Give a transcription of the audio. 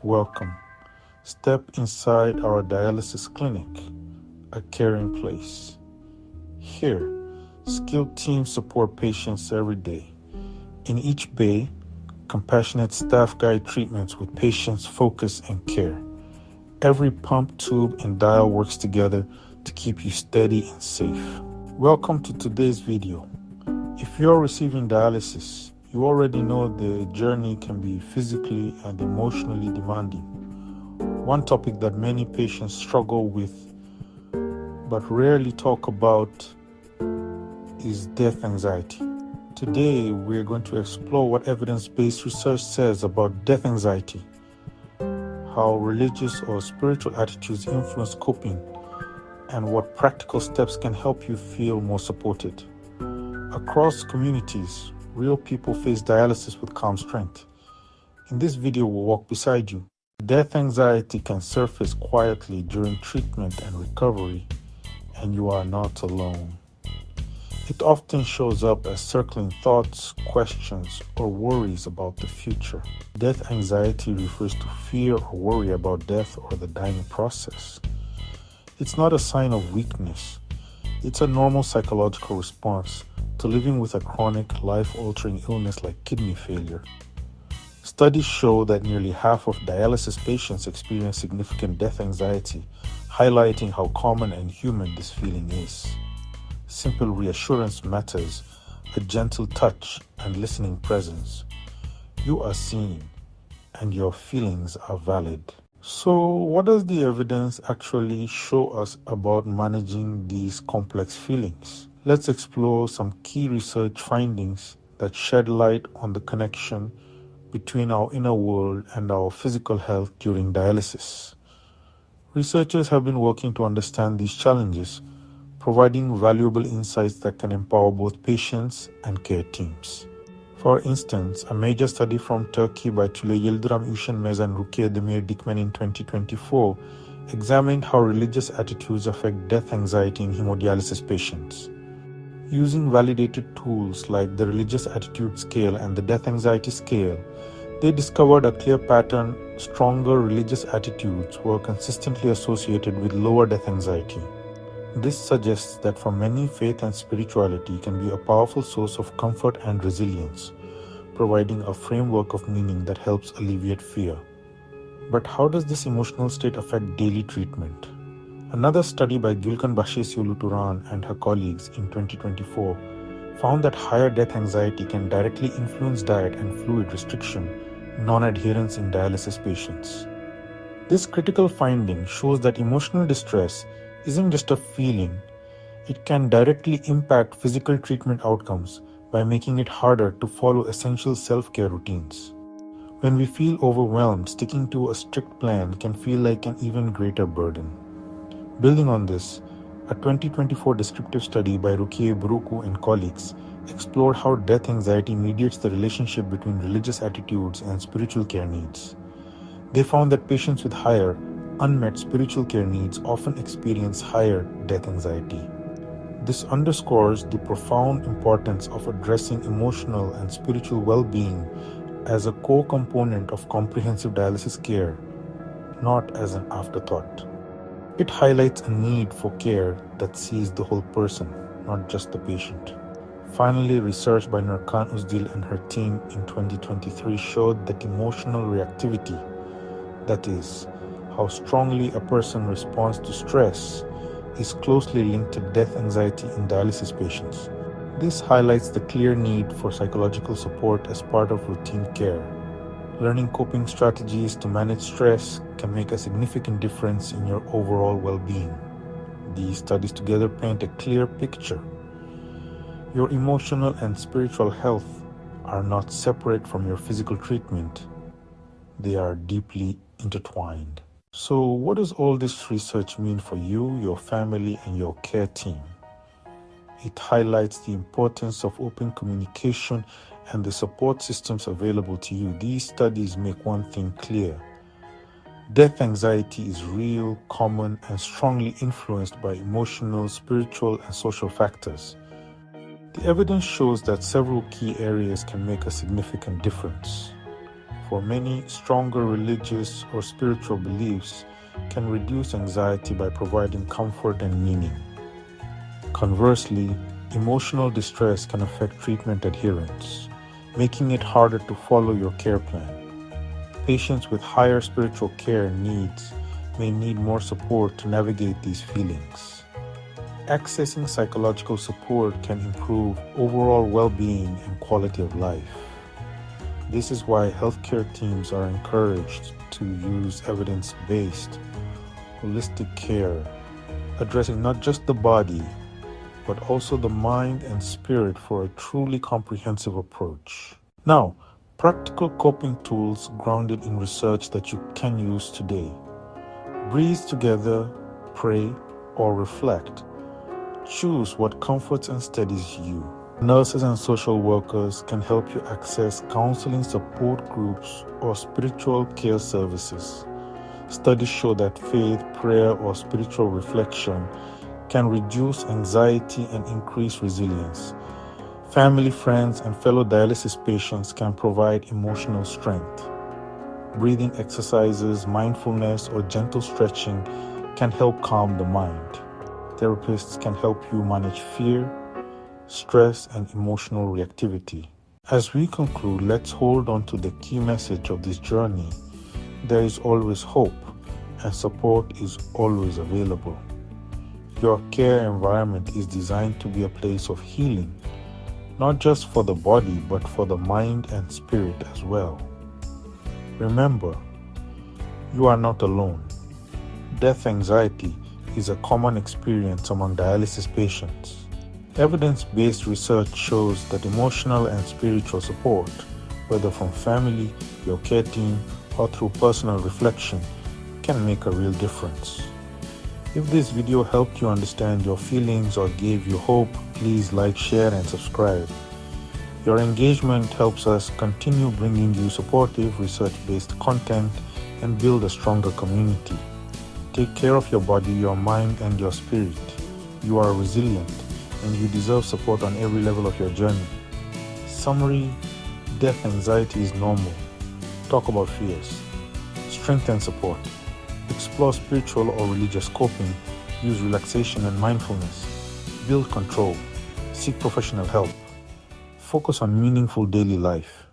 Welcome. Step inside our dialysis clinic, a caring place. Here, skilled teams support patients every day. In each bay, compassionate staff guide treatments with patience, focus, and care. Every pump, tube, and dial works together to keep you steady and safe. Welcome to today's video. If you're receiving dialysis, you already know the journey can be physically and emotionally demanding. One topic that many patients struggle with but rarely talk about is death anxiety. Today, we're going to explore what evidence-based research says about death anxiety, how religious or spiritual attitudes influence coping, and what practical steps can help you feel more supported. Across communities, real people face dialysis with calm strength. In this video, we'll walk beside you. Death anxiety can surface quietly during treatment and recovery, and you are not alone. It often shows up as circling thoughts, questions, or worries about the future. Death anxiety refers to fear or worry about death or the dying process. It's not a sign of weakness. It's a normal psychological response to living with a chronic, life-altering illness like kidney failure. Studies show that nearly half of dialysis patients experience significant death anxiety, highlighting how common and human this feeling is. Simple reassurance matters, a gentle touch and listening presence. You are seen, and your feelings are valid. So, what does the evidence actually show us about managing these complex feelings? Let's explore some key research findings that shed light on the connection between our inner world and our physical health during dialysis. Researchers have been working to understand these challenges, providing valuable insights that can empower both patients and care teams. For instance, a major study from Turkey by Tülay Yildirim Üşenmez and Rukiye Demir Dikmen in 2024 examined how religious attitudes affect death anxiety in hemodialysis patients. Using validated tools like the Religious Attitude Scale and the Death Anxiety Scale, they discovered a clear pattern: stronger religious attitudes were consistently associated with lower death anxiety. This suggests that for many, faith and spirituality can be a powerful source of comfort and resilience, providing a framework of meaning that helps alleviate fear. But how does this emotional state affect daily treatment? Another study by Gülkan Bahçesyolu Turan and her colleagues in 2024 found that higher death anxiety can directly influence diet and fluid restriction, non-adherence in dialysis patients. This critical finding shows that emotional distress isn't just a feeling, it can directly impact physical treatment outcomes by making it harder to follow essential self-care routines. When we feel overwhelmed, sticking to a strict plan can feel like an even greater burden. Building on this, a 2024 descriptive study by Rukiye Buruku and colleagues explored how death anxiety mediates the relationship between religious attitudes and spiritual care needs. They found that patients with higher, unmet spiritual care needs often experience higher death anxiety. This underscores the profound importance of addressing emotional and spiritual well-being as a core component of comprehensive dialysis care, not as an afterthought. It highlights a need for care that sees the whole person, not just the patient. Finally, research by Nurkan Uzdil and her team in 2023 showed that emotional reactivity, that is, how strongly a person responds to stress, is closely linked to death anxiety in dialysis patients. This highlights the clear need for psychological support as part of routine care. Learning coping strategies to manage stress can make a significant difference in your overall well-being. These studies together paint a clear picture. Your emotional and spiritual health are not separate from your physical treatment. They are deeply intertwined. So, what does all this research mean for you, your family, and your care team? It highlights the importance of open communication and the support systems available to you. These studies make one thing clear: death anxiety is real, common, and strongly influenced by emotional, spiritual, and social factors. The evidence shows that several key areas can make a significant difference. For many, stronger religious or spiritual beliefs can reduce anxiety by providing comfort and meaning. Conversely, emotional distress can affect treatment adherence, making it harder to follow your care plan. Patients with higher spiritual care needs may need more support to navigate these feelings. Accessing psychological support can improve overall well-being and quality of life. This is why healthcare teams are encouraged to use evidence-based, holistic care, addressing not just the body, but also the mind and spirit for a truly comprehensive approach. Now, practical coping tools grounded in research that you can use today. Breathe together, pray, or reflect. Choose what comforts and steadies you. Nurses and social workers can help you access counseling support groups or spiritual care services. Studies show that faith, prayer, or spiritual reflection can reduce anxiety and increase resilience. Family, friends, and fellow dialysis patients can provide emotional strength. Breathing exercises, mindfulness, or gentle stretching can help calm the mind. Therapists can help you manage fear, stress, and emotional reactivity. As we conclude, let's hold on to the key message of this journey. There is always hope, and support is always available. Your care environment is designed to be a place of healing, not just for the body, but for the mind and spirit as well. Remember, you are not alone. Death anxiety is a common experience among dialysis patients. Evidence-based research shows that emotional and spiritual support, whether from family, your care team, or through personal reflection, can make a real difference. If this video helped you understand your feelings or gave you hope, please like, share, and subscribe. Your engagement helps us continue bringing you supportive, research-based content and build a stronger community. Take care of your body, your mind, and your spirit. You are resilient, and you deserve support on every level of your journey. Summary: death anxiety is normal. Talk about fears. Strength and support. Explore spiritual or religious coping. Use relaxation and mindfulness. Build control. Seek professional help. Focus on meaningful daily life.